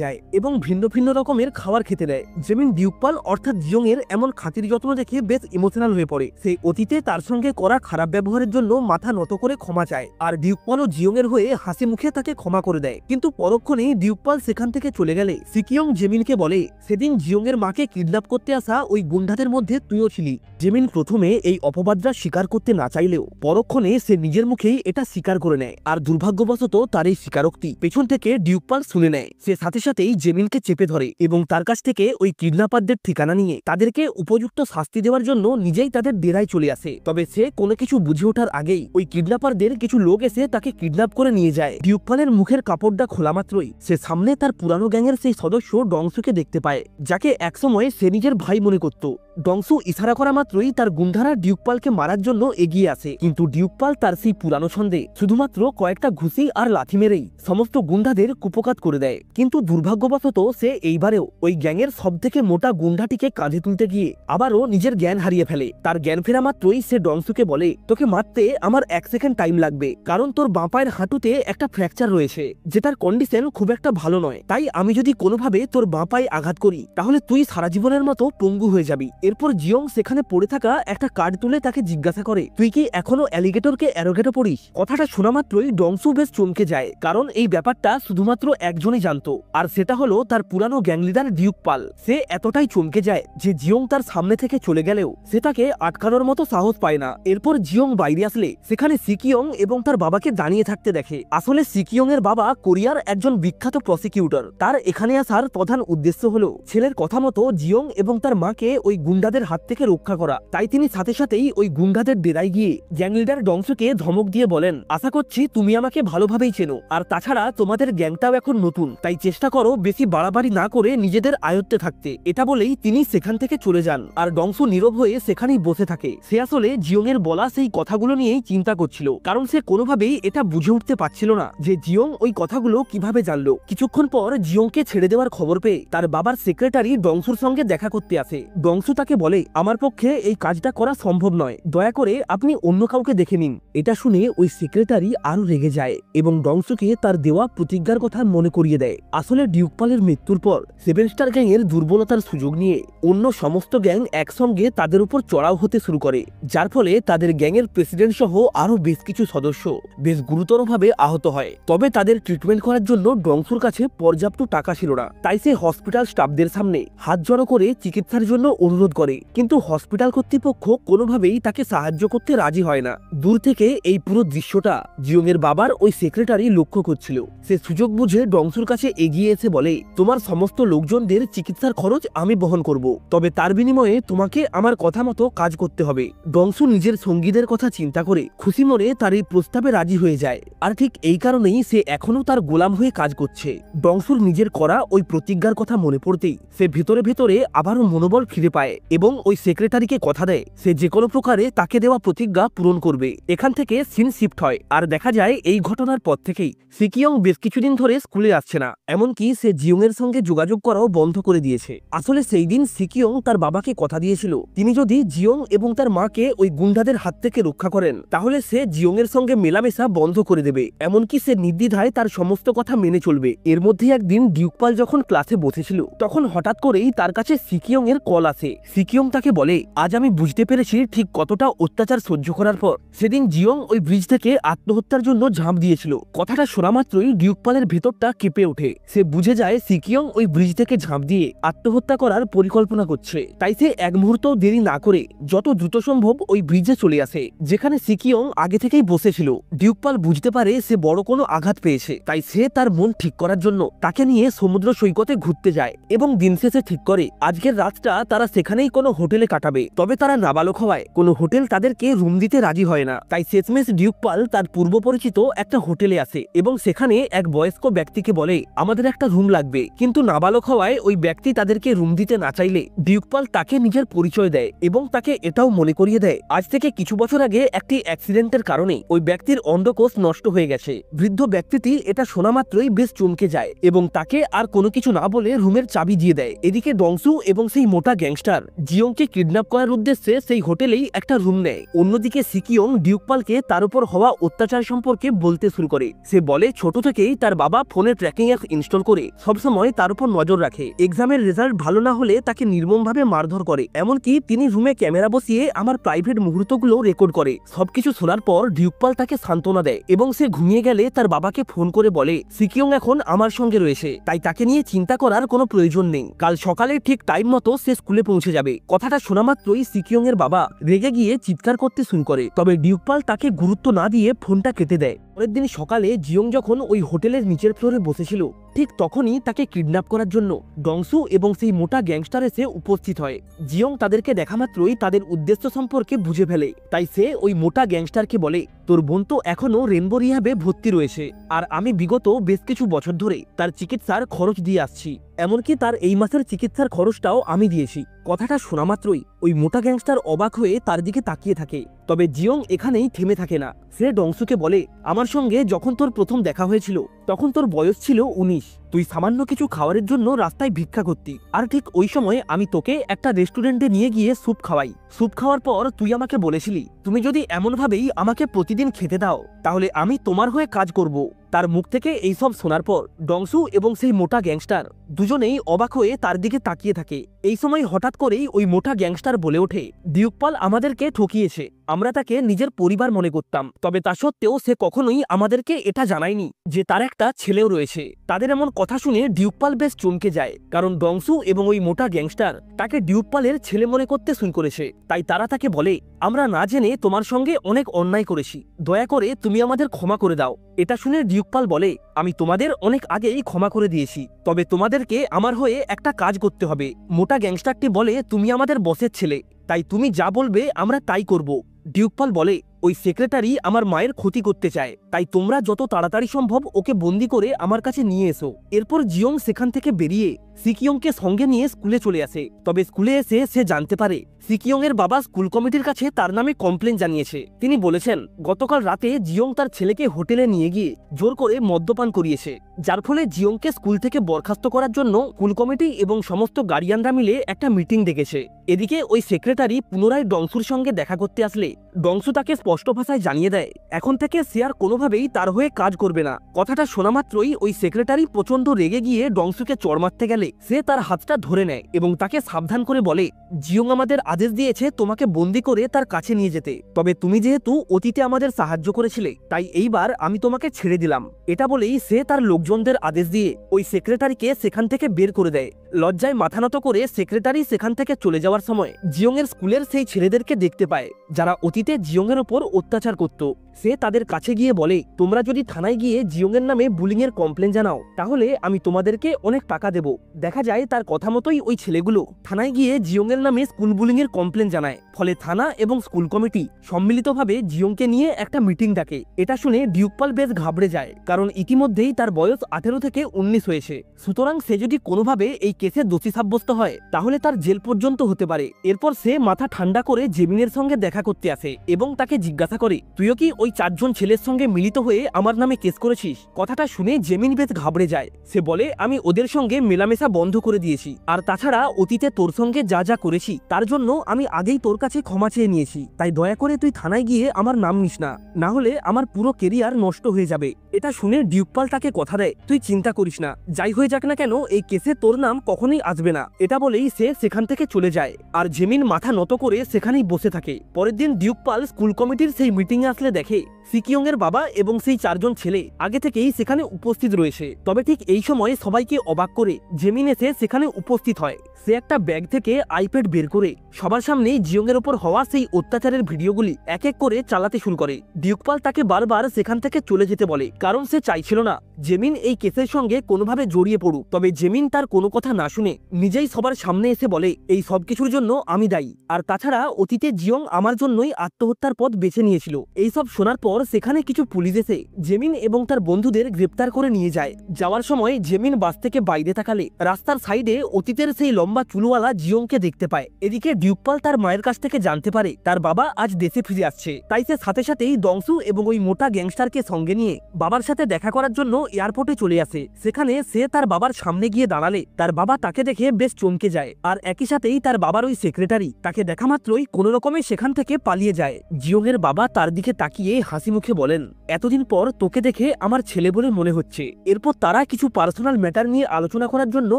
যায় এবং ভিন্ন ভিন্ন রকমের খাবার খেতে দেয়। জেমিন ডিউকপাল অর্থাৎ জিওং এর এমন খাতির যত্ন দেখে বেশ ইমোশনাল হয়ে পড়ে। সে অতীতে তার সঙ্গে করা খারাপ ব্যবহারের জন্য মাথা নত করে ক্ষমা চায়, আর ডিউকপালও জিওং এর হয়ে হাসি মুখে তাকে ক্ষমা করে দেয়। কিন্তু পরক্ষণেই ডিউকপাল সেখান থেকে চলে গেলে সিকিয়ং জেমিনকে বলে সেদিন জিওং এর মাকে কিডন্যাপ করতে আসা ওই গুন্ডাদের মধ্যে তুইও ছিলি। জেমিন প্রথমে এই অপবাদটা স্বীকার করতে না চাইলেও পরক্ষণে সে নিজের মুখেই এটা স্বীকার করে নেয়, আর দুর্ভাগ্যবশত তার এই স্বীকারোক্তি পেছন থেকে ডিউকপাল শুনে নেয়। সে সাথে সাথেই জেমিনকে চেপে ধরে এবং তার কাছ থেকে ওই কিডন্যাপারদের ঠিকানা নিয়ে তাদেরকে উপযুক্ত শাস্তি দেওয়ার জন্য নিজেই তাদের ডেরায় চলে আসে। তবে সে কোনো কিছু বুঝে ওঠার আগেই ওই কিডন্যাপারদের কিছু লোক এসে তাকে কিডন্যাপ করে নিয়ে যায়। ডিউকপালের মুখের কাপড়টা খোলা মাত্রই সে সামনে তার পুরানো গ্যাংয়ের সেই সদস্য ডংসুকে দেখতে পায়, যাকে একসময় সে নিজের ভাই মনে করত। ডংসু ইশারা করা মাত্রই তার গুন্ডারা ডিউকপালকে মারার জন্য এগিয়ে আসে, কিন্তু ডিউকপাল তার সেই পুরানো ছন্দে শুধুমাত্র কয়েকটা ঘুষি আর লাথি মেরেই সমস্ত গুন্ডাদের কুপকাত করে দেয়। কিন্তু দুর্ভাগ্যবশত সে এইবারেও ওই গ্যাংয়ের সবথেকে মোটা গুন্ডাটিকে কাঁধে তুলতে গিয়ে আবারও নিজের জ্ঞান হারিয়ে ফেলে। তার জ্ঞান ফেরা মাত্রই সে ডংসুকে বলে তোকে মারতে আমার 1 সেকেন্ড টাইম লাগবে, কারণ তোর বাঁ পায়ের হাঁটুতে একটা ফ্র্যাকচার রয়েছে, যেটার কন্ডিশন খুব একটা ভালো নয়। তাই আমি যদি কোনোভাবে তোর বাঁ পায়ে আঘাত করি তাহলে তুই সারা জীবনের মতো পঙ্গু হয়ে যাবি। এরপর জিওং সেখানে পড়ে থাকা একটা কার্ড তুলে তাকে জিজ্ঞাসা করে তুই কি এখনো অ্যালিগেটরকে অ্যারোগেটো পড়িস। কথাটা শোনা মাত্রই ডংসু বেশ চমকে যায়, কারণ এই ব্যাপারটা শুধুমাত্র একজনই জানতো, আর সেটা হলো তার পুরানো গ্যাং লিডার ডিউকপাল। সে এতটাই চমকে যায় যে জিওং তার সামনে থেকে চলে গেলেও সে তাকে আটকানোর মতো সাহস পায় না। এরপর জিওং বাইরে আসলে সেখানে সিকিয়ং এবং তার বাবাকে দাঁড়িয়ে থাকতে দেখে। আসলে সিকিয়ং এর বাবা কোরিয়ার একজন বিখ্যাত প্রসিকিউটর। তার এখানে আসার প্রধান উদ্দেশ্য হলো ছেলের কথা মতো জিওং এবং তার মাকে ওই গুন্ডাদের হাত থেকে রক্ষা করা। তাই তিনি সাথে সাথেই ওই গুন্ডাদের ডেরায় গিয়ে গ্যাং লিডার ডংসুকে ধমক দিয়ে বলেন আশা করছি তুমি আমাকে ভালোভাবেই চেনো, আর তাছাড়া তোমাদের গ্যাংটাও এখন নতুন, তাই চেষ্টা করো বেশি বাড়াবাড়ি না করে নিজেদের আয়ত্তে থাকতে। এটা বলেই তিনি সেখান থেকে চলে যান, আর ডংসু নীরব হয়ে সেখানেই বসে থাকে। সে আসলে জিওং এর বলা সেই কথাগুলো নিয়েই চিন্তা করছিল, কারণ সে কোনোভাবেই এটা বুঝে উঠতে পারছিল না যে জিওং ওই কথাগুলো কিভাবে জানলো। কিছুক্ষণ পর জিওংকে ছেড়ে দেওয়ার খবর পেয়ে তার বাবার সেক্রেটারি ডংসুর সঙ্গে দেখা করতে আসে। ডংসু তাকে বলে আমার পক্ষে এই কাজটা করা সম্ভব নয়, দয়া করে আপনি অন্য কাউকে দেখে নিন। এটা শুনে ওই সেক্রেটারি আরো রেগে যায় এবং ডংসুকে তার দেওয়া প্রতিজ্ঞার কথা মনে করিয়ে দেয়। আসলে ডিউকপালের মৃত্যুর পর 7 স্টার গ্যাং এর দুর্বলতার সুযোগ নিয়ে অন্য সমস্ত গ্যাং একসঙ্গে তাদের উপর চড়াও হতে শুরু করে, যার ফলে তাদের গ্যাংয়ের প্রেসিডেন্ট সহ আরো বেশ কিছু সদস্য বেশ গুরুতরভাবে আহত হয়। তবে তাদের ট্রিটমেন্ট করার জন্য ডংসুর কাছে পর্যাপ্ত টাকা ছিল না, তাই সে হসপিটাল স্টাফদের সামনে হাত জড়ো করে চিকিৎসার জন্য অনুরোধ করে, কিন্তু হসপিটাল কর্তৃপক্ষ কোনোভাবেই তাকে সাহায্য করতে রাজি হয় না। দূর থেকে এই পুরো দৃশ্যটা জিওং এর বাবার ওই সেক্রেটারি লক্ষ্য করছিল। সে সুযোগ বুঝে ডংসুর কাছে এগিয়ে এসে বলে তোমার সমস্ত লোকজনদের চিকিৎসার খরচ আমি বহন করব, তবে তার বিনিময়ে তোমাকে আমার কথা মতো কাজ করতে হবে। ডংসু নিজের সঙ্গীদের কথা চিন্তা করে খুশি মনে তার এই প্রস্তাবে রাজি হয়ে যায়, আর ঠিক এই কারণেই সে এখনো তার গোলাম হয়ে কাজ করছে। ডংসুর নিজের করা ওই প্রতিজ্ঞার কথা মনে পড়তেই সে ভেতরে ভেতরে আবারও মনোবল ফিরে পায় এবং ওই সেক্রেটারিকে কথা দেয় সে যে কোনো প্রকারে তাকে দেওয়া প্রতিজ্ঞা পূরণ করবে। এখান থেকে সিন শিফট হয় আর দেখা যায় এই ঘটনার পর থেকেই সিকিয়ং বেশ কিছুদিন ধরে স্কুলে আসছে না, এমনকি সে জিয়ং এর সঙ্গে যোগাযোগ করাও বন্ধ করে দিয়েছে। আসলে সেই দিন সিকিয়ং তার বাবাকে কথা দিয়েছিল তিনি যদি জিয়ং এবং তার মাকে ওই গুন্ডাদের হাত থেকে রক্ষা করেন তাহলে সে জিয়ং এর সঙ্গে মেলামেশা বন্ধ করে দেবে, এমনকি সে নির্দ্বিধায় তার সমস্ত কথা মেনে চলবে। এর মধ্যে একদিন ডিউকপাল যখন ক্লাসে বসেছিল তখন হঠাৎ করেই তার কাছে সিকিয়ং এর কল আসে। সিকিয়ং তাকে বলে, আজ আমি বুঝতে পেরেছি ঠিক কতটা অত্যাচার সহ্য করার পর সেদিন জিয়ং ওই ব্রিজ থেকে আত্মহত্যার জন্য ঝাঁপ দিয়েছিল। কথাটা শোনা মাত্রই ডিউকপালের ভেতরটা কেঁপে ওঠে। সে বুঝে যায় সিকিয়ং ওই ব্রিজ থেকে ঝাঁপ দিয়ে আত্মহত্যা করার পরিকল্পনা করছে। তাই সে এক মুহূর্ত দেরি না করে যত দ্রুত সম্ভব ওই ব্রিজে চলে আসে যেখানে সিকিয়ং আগে থেকেই বসেছিল। ডিউকপাল বুঝতে পারে সে বড় কোনো আঘাত পেয়েছে, তাই সে তার মন ঠিক করার জন্য তাকে নিয়ে সমুদ্র সৈকতে ঘুরতে যায় এবং দিন শেষে ঠিক করে আজকের রাতটা তারা সেখানেই কোনো হোটেলে কাটাবে। তবে তারা নাবালক হওয়ায় কোনো হোটেল তাদেরকে রুম দিতে রাজি হয় না, তাই শেষমেশ ডিউকপাল তার পূর্ব পরিচিত একটা হোটেলে আসে এবং সেখানে এক বয়স্ক ব্যক্তিকে বলে আমাদের একটা রুম লাগবে। কিন্তু নাবালক হওয়ায় ওই ব্যক্তি তাদেরকে রুম দিতে না চাইলে ডিউকপাল তাকে নিজের পরিচয় দেয় এবং তাকে এটাও মনে করিয়ে দেয় আজ থেকে কিছু বছর আগে একটি অ্যাক্সিডেন্টের কারণে ওই ব্যক্তির অন্ডকোষ নষ্ট হয়ে গেছে। বৃদ্ধ ব্যক্তিটি এটা শোনা মাত্রই বেশ চমকে যায় এবং তাকে আর কোনো কিছু না বলে রুমের চাবি দিয়ে দেয়। এদিকে ডংসু এবং সেই মোটা গ্যাংস্টার জিয়ংকে কিডন্যাপ করার উদ্দেশ্যে সেই হোটেলেই একটা রুম নেয়। অন্যদিকে সিকিয়ং ডিউকপালকে তার উপর হওয়া অত্যাচার সম্পর্কে বলতে শুরু করে। সে বলে ছোট থেকেই তার বাবা ফোনে ট্র্যাকিং অ্যাপ ইনস্টল করে সবসময় তার উপর নজর রাখে, এক্সামের রেজাল্ট ভালো না হলে তাকে নির্মমভাবে মারধর করে, এমনকি তিনি রুমে ক্যামেরা বসিয়ে আমার প্রাইভেট মুহূর্তগুলো রেকর্ড করে। সবকিছু শোনার পর ডিউকপাল তাকে সান্ত্বনা দেয় এবং সে ঘুমিয়ে গেলে তার বাবাকে ফোন করে বলে সিকিয়ং এখন আমার সঙ্গে রয়েছে, তাই তাকে নিয়ে চিন্তা করার কোনো প্রয়োজন নেই, কাল সকালে ঠিক টাইম মতো সে স্কুলে পৌঁছে যাবে। কথাটা শোনা মাত্রই সিকিয়ং এর বাবা রেগে গিয়ে চিৎকার করতে শুরু করে, তবে ডিউকপাল তাকে গুরুত্ব না দিয়ে ফোনটা কেটে দেয়। পরের দিন সকালে জিয়ং যখন ওই হোটেলের নিচের ফ্লোরে বসেছিল ঠিক তখনই তাকে কিডন্যাপ করার জন্য ডংসু এবং সেই মোটা গ্যাংস্টার এসে উপস্থিত হয়। জিয়ং তাদেরকে দেখা মাত্রই তাদের উদ্দেশ্য সম্পর্কে বুঝে ফেলে, তাই সে ওই মোটা গ্যাংস্টারকে বলে তোর বোন তো এখনো রেনবো রিহাবে ভর্তি রয়েছে আর আমি বিগত বেশ কিছু বছর ধরে তার চিকিৎসার খরচ দিয়ে আসছি, এমনকি তার এই মাসের চিকিৎসার খরচটাও আমি দিয়েছি। কথাটা শোনা মাত্রই ওই মোটা গ্যাংস্টার অবাক হয়ে তার দিকে তাকিয়ে থাকে, তবে জিয়ং এখানেই থেমে থাকে না। সে ডংসুকে বলে আমার সঙ্গে যখন তোর প্রথম দেখা হয়েছিল তখন তোর বয়স ছিল 19, তুই সামান্য কিছু খাবারের জন্য রাস্তায় ভিক্ষা করতি, আর ঠিক ওই সময় আমি তোকে একটা রেস্টুরেন্টে নিয়ে গিয়ে স্যুপ খাওয়াই। স্যুপ খাওয়ার পর তুই আমাকে বলেছিলি তুমি যদি এমনভাবেই আমাকে প্রতিদিন খেতে দাও তাহলে আমি তোমার হয়ে কাজ করব। তার মুখ থেকে এইসব শোনার পর ডংসু এবং সেই মোটা গ্যাংস্টার দুজনেই অবাক হয়ে তার দিকে তাকিয়ে থাকে। এই সময় হঠাৎ করেই ওই মোটা গ্যাংস্টার বলে ওঠে ডিউকপাল আমাদেরকে ঠকিয়েছে, আমরা তাকে নিজের পরিবার মনে করতাম, তবে তা সত্ত্বেও সে কখনোই আমাদেরকে এটা জানায়নি যে তার একটা ছেলেও রয়েছে। তাদের এমন কথা শুনে ডিউকপাল বেশ চমকে যায়, কারণ ডংসু এবং ওই মোটা গ্যাংস্টার তাকে ডিউকপালের ছেলে মনে করতে শুরু করেছে। তাই তারা তাকে বলে আমরা না জেনে তোমার সঙ্গে অনেক অন্যায় করেছি, দয়া করে তুমি আমাদের ক্ষমা করে দাও। এটা শুনে ডিউকপাল বলে আমি তোমাদের অনেক আগেই ক্ষমা করে দিয়েছি, তবে তোমাদেরকে আমার হয়ে একটা কাজ করতে হবে। মোটা গ্যাংস্টারটি বলে তুমি আমাদের বসের ছেলে, তাই তুমি যা বলবে আমরা তাই করব। ডিউকপাল বলে ওই সেক্রেটারি আমার মায়ের ক্ষতি করতে চায়, তাই তোমরা যত তাড়াতাড়ি সম্ভব ওকে বন্দি করে আমার কাছে নিয়ে এসো। এরপর জিয়ং সেখান থেকে বেরিয়ে সিকিয়ংকে সঙ্গে নিয়ে স্কুলে চলে আসে, তবে স্কুলে এসে সে জানতে পারে সিকিয়ং এর বাবা স্কুল কমিটির কাছে তার নামে কমপ্লেন জানিয়েছে। তিনি বলেছেন গতকাল রাতে জিয়ং তার ছেলেকে হোটেলে নিয়ে গিয়ে জোর করে মদ্যপান করিয়েছে, যার ফলে জিয়ংকে স্কুল থেকে বরখাস্ত করার জন্য স্কুল কমিটি এবং সমস্ত গার্ডিয়ানরা মিলে একটা মিটিং ডেকেছে। এদিকে ওই সেক্রেটারি পুনরায় ডংসুর সঙ্গে দেখা করতে আসলে ডংসু তাকে স্পষ্ট ভাষায় জানিয়ে দেয় এখন থেকে সে আর কোনোভাবেই তার হয়ে কাজ করবে না। কথাটা শোনা মাত্রই ওই সেক্রেটারি প্রচন্ড রেগে গিয়ে ডংসুকে চড় মারতে গেলে সে তার হাতটা ধরে নেয় এবং তাকে সাবধান করে বলে জিয়ং আমাদের আদেশ দিয়েছে তোমাকে বন্দি করে তার কাছে নিয়ে যেতে, তবে তুমি যেহেতু অতীতে আমাদের সাহায্য করেছিলে তাই এইবার আমি তোমাকে ছেড়ে দিলাম। এটা বলেই সে তার লোকজনদের আদেশ দিয়ে ওই সেক্রেটারিকে সেখান থেকে বের করে দেয়। লজ্জায় মাথা নত করে সেক্রেটারি সেখান থেকে চলে যাওয়ার সময় জিয়ং এর স্কুলের সেই ছেলেদেরকে দেখতে পায় যারা অতীতে জিয়ং এর ওপর অত্যাচার করত। সে তাদের কাছে গিয়ে বলে, তোমরা যদি থানায় গিয়ে জিওংয়ের নামে বুলিংয়ের কমপ্লেন জানাও তাহলে আমি তোমাদেরকে অনেক টাকা দেব। দেখা যায় তার কথা মতোই ওই ছেলেগুলো থানায় গিয়ে জিওংয়ের নামে স্কুল বুলিংয়ের কমপ্লেন জানায়। ফলে থানা এবং স্কুল কমিটি সম্মিলিতভাবে জিওংকে নিয়ে একটা মিটিং ডাকে। এটা শুনে ডিউকপাল বেশ ঘাবড়ে যায়, কারণ ইতিমধ্যেই তার বয়স 18 থেকে 19 হয়েছে। সুতরাং সে যদি কোনোভাবে এই কেসে দোষী সাব্যস্ত হয় তাহলে তার জেল পর্যন্ত হতে পারে। এরপর সে মাথা ঠান্ডা করে জেমিনের সঙ্গে দেখা করতে আসে এবং তাকে জিজ্ঞাসা করে, তুইও কি ওই 4 জন ছেলের সঙ্গে মিলিত হয়ে আমার নামে কেস করেছিস? কথাটা শুনে জেমিন বেশ ঘাবড়ে যায়। সে বলে, আমি ওদের সঙ্গে মেলামেশা বন্ধ করে দিয়েছি, আর তাছাড়া অতীতে তোর সঙ্গে যা যা করেছি তার জন্য আমি আগেই তোর কাছে ক্ষমা চেয়ে নিয়েছি। তাই দয়া করে তুই থানায় গিয়ে আমার নাম নিস না, না হলে আমার পুরো কেরিয়ার নষ্ট হয়ে যাবে। এটা শুনে ডিউকপাল তাকে কথা দেয়, তুই চিন্তা করিস না, যাই হয়ে যাক না কেন এই কেসে তোর নাম কখনোই আসবে না। এটা বলেই সে সেখান থেকে চলে যায়, আর জেমিন মাথা নত করে সেখানেই বসে থাকে। পরের দিন ডিউকপাল স্কুল কমিটির সেই মিটিংয়ে আসলে দেখে সিকিয়ং এর বাবা এবং সেই 4 জন ছেলে আগে থেকেই সেখানে উপস্থিত রয়েছে। তবে ঠিক এই সময় সবাইকে অবাক করে জেমিন এসে সেখানে উপস্থিত হয়। সে একটা ব্যাগ থেকে আইপ্যাড বের করে সবার সামনে জিওং এর উপর হওয়া সেই অত্যাচারের ভিডিওগুলি এক এক করে চালাতে শুরু করে। ডিউকপাল তাকে বারবার সেখান থেকে চলে যেতে বলে, কারণ সে চাইছিল না জেমিন এই কেসের সঙ্গে কোনোভাবে জড়িয়ে পড়ুক। তবে জেমিন তার কোনো কথা না শুনে নিজেই সবার সামনে এসে বলে, এই সব কিছুর জন্য আমি দায়ী, আর তাছাড়া অতীতে জিওং আমার জন্যই আত্মহত্যার পথ বেছে নিয়েছিল। এইসব শোনার পর সেখানে কিছু পুলিশ এসে জেমিন এবং তার বন্ধুদের গ্রেপ্তার করে নিয়ে যায়। যাওয়ার সময় জেমিন বাস থেকে বাইরে তাকালে রাস্তার সাইডে অতীতের সেই লম্বা চুলওয়ালা জিওংকে দেখতে পায়। এদিকে ডিউকপাল তার মায়ের কাছ থেকে জানতে পারে তার বাবা আজ দেশে ফিরে আসছে। তাই সে সাথে সাথেই দংসু এবং ওই মোটা গ্যাংস্টারকে সঙ্গে নিয়ে বাবার সাথে দেখা করার জন্য এয়ারপোর্টে চলে আসে। সেখানে সে তার বাবার সামনে গিয়ে দাঁড়ালে তার বাবা তাকে দেখে বেশ চমকে যায়, আর একই সাথেই তার বাবার ওই সেক্রেটারি তাকে দেখা মাত্রই কোনো রকমে সেখান থেকে পালিয়ে যায়। জিওং এর বাবা তার দিকে তাকিয়ে হাসি মুখে বলেন, এতদিন পর তোকে দেখে আমার ছেলে বলে মনে হচ্ছে। এরপর তারা কিছু পার্সোনাল ম্যাটার নিয়ে আলোচনা করার জন্য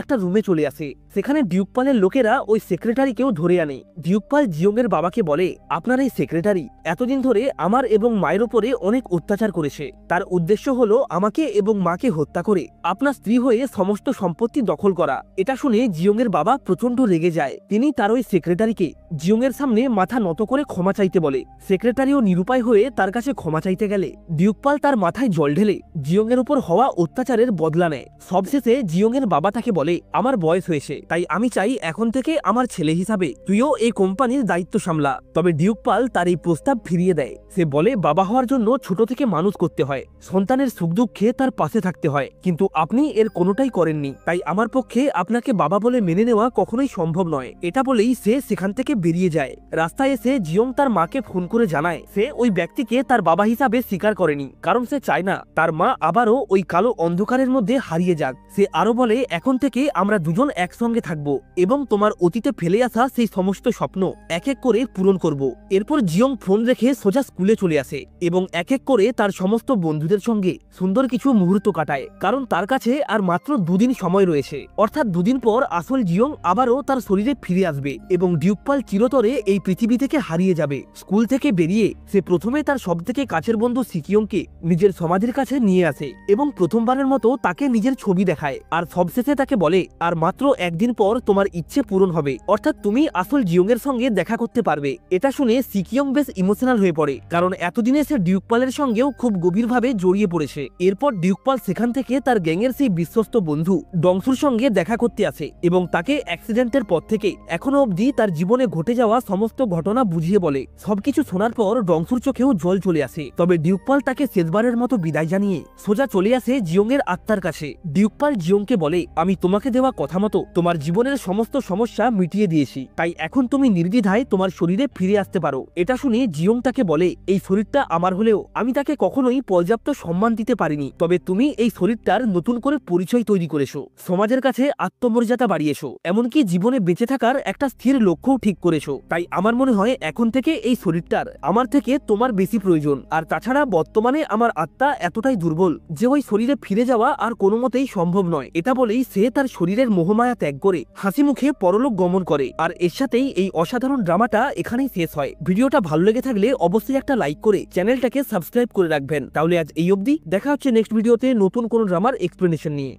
একটা রুমে চলে আসে। সেখানে ডিউকপালের লোকেরা ওই সেক্রেটারিকেও ধরে আনে। ডিউকপাল জিওং এর বাবাকে বলে, আপনার এই সেক্রেটারি এতদিন ধরে আমার এবং মায়ের উপরে অনেক অত্যাচার করেছে। তার উদ্দেশ্য হলো আমাকে এবং মাকে হত্যা করে আপনার স্ত্রী হয়ে সমস্ত সম্পত্তি দখল করা। এটা শুনে জিওং এর বাবা প্রচন্ড রেগে যায়। তিনি তার ওই সেক্রেটারিকে জিওং এর সামনে মাথা নত করে ক্ষমা চাইতে বলে। সেক্রেটারিও নিরুপায় হয়ে তার কাছে ক্ষমা চাইতে গেলে ডিউকপাল তার মাথায় জল ঢেলে জিওং এর উপর হওয়া অত্যাচারের বদলা নেয়। সবশেষে জিওং এর বাবা তাকে বলে, আমার বয়স হয়েছে, তাই আমি চাই এখন থেকে আমার ছেলে হিসাবে তুইও এই কোম্পানির দায়িত্ব সামলা। তবে ডিউকপাল তার এই প্রস্তাব ফিরিয়ে দেয়। সে বলে, বাবা হওয়ার জন্য ছোট থেকে মানুষ করতে হয়, সন্তানের সুখ দুঃখে তার পাশে থাকতে হয়, কিন্তু আপনি এর কোনোটাই করেননি, তাই আমার পক্ষে আপনাকে বাবা বলে মেনে নেওয়া কখনোই সম্ভব নয়। এটা বলেই সে সেখান থেকে বেরিয়ে যায়। রাস্তায় এসে জিওং তার মাকে ফোন করে জানায় সে ওই ব্যক্তিকে তার বাবা হিসাবে স্বীকার করেনি, কারণ সে চায় না তার মা আবারও ওই কালো অন্ধকারের মধ্যে হারিয়ে যাক। সে আরো বলে, এখন থেকে আমরা দুজন একসঙ্গে থাকবো এবং তোমার অতীতে ফেলে আসা সেই সমস্ত স্বপ্ন এক এক করে পূরণ করব। এরপর জিওং ফোন রেখে সোজা স্কুলে চলে আসে এবং এক এক করে তার সমস্ত বন্ধুদের সঙ্গে সুন্দর কিছু মুহূর্ত কাটায়, কারণ তার কাছে আর মাত্র 2 দিন সময় রয়েছে। অর্থাৎ 2 দিন পর আসল জিওং আবারও তার শরীরে ফিরে আসবে এবং ডিউকপাল চিরতরে এই পৃথিবী থেকে হারিয়ে যাবে। স্কুল থেকে বেরিয়ে সে প্রথমে তার সবথেকে কাছের বন্ধু সিকিয়ংকে নিজের সমাধির কাছে নিয়ে আসে এবং প্রথমবারের মতো তাকে নিজের ছবি দেখায়, আর সবশেষে তাকে বলে, আর মাত্র 1 দিন পর তোমার ইচ্ছে পূরণ হবে, অর্থাৎ তুমি আসল জিওং এর সঙ্গে দেখা করতে পারবে। এটা শুনে সিকিয়ং বেশ ইমোশনাল হয়ে পড়ে, কারণ এতদিনে সে ডিউকপালের সঙ্গেও খুব গভীরভাবে জড়িয়ে পড়েছে। এরপর ডিউকপাল সেখান থেকে তার গ্যাংয়ের সেই বিশ্বস্ত বন্ধু ডংসুর সঙ্গে দেখা করতে আসে এবং তাকে অ্যাক্সিডেন্টের পর থেকে এখনো অবধি তার জীবনে ঘটে যাওয়া সমস্ত ঘটনা বুঝিয়ে বলে। সবকিছু শোনার পর ডংসুর চোখেও জল চলে আসে। তবে ডিউকপাল তাকে শেষবারের মতো বিদায় জানিয়ে সোজা চলে আসে জিওং এর আত্মার কাছে। ডিউকপাল জিওংকে বলে, আমি তোমাকে দেওয়া কথা মতো তোমার জীবনের সমস্ত সমস্যা মিটিয়ে দিয়েছি, তাই এখন তুমি নির্দ্বিধায় তোমার শরীরে ফিরে আসতে পারো। এটা শুনে জিওং তাকে বলে, এই শরীরটা আমার হলেও আমি তাকে কখনোই পর্যাপ্ত সম্মান দিতে পারিনি, তবে তুমি এই শরীরটার নতুন করে পরিচয় তৈরি করেছো, সমাজের কাছে আত্মমর্যাদা বাড়িয়েছো, এমনকি জীবনে বেঁচে থাকার একটা স্থির লক্ষ্যও ঠিক করেছো। তাই আমার মনে হয় এখন থেকে এই শরীরটার আমার থেকে তোমার বেশি প্রয়োজন। আর তাছাড়া বর্তমানে আমার আত্মা এতটাই দুর্বল যে ওই শরীরে ফিরে যাওয়া আর কোনো মতেই সম্ভব নয়। এটা বলেই সে তার শরীরের মোহমায়া ত্যাগ করে হাসি মুখে পরলোক গমন করে। আর এর সাথেই এই অসাধারণ ড্রামাটা এখানেই শেষ হয়। ভিডিওটা ভালো লেগে থাকলে অবশ্যই একটা লাইক করে চ্যানেলটাকে সাবস্ক্রাইব করে রাখবেন। তাহলে আজ এই অবধি, দেখা হচ্ছে নেক্সট ভিডিওতে নতুন কোনো ড্রামার এক্সপ্লেনেশন নিয়ে।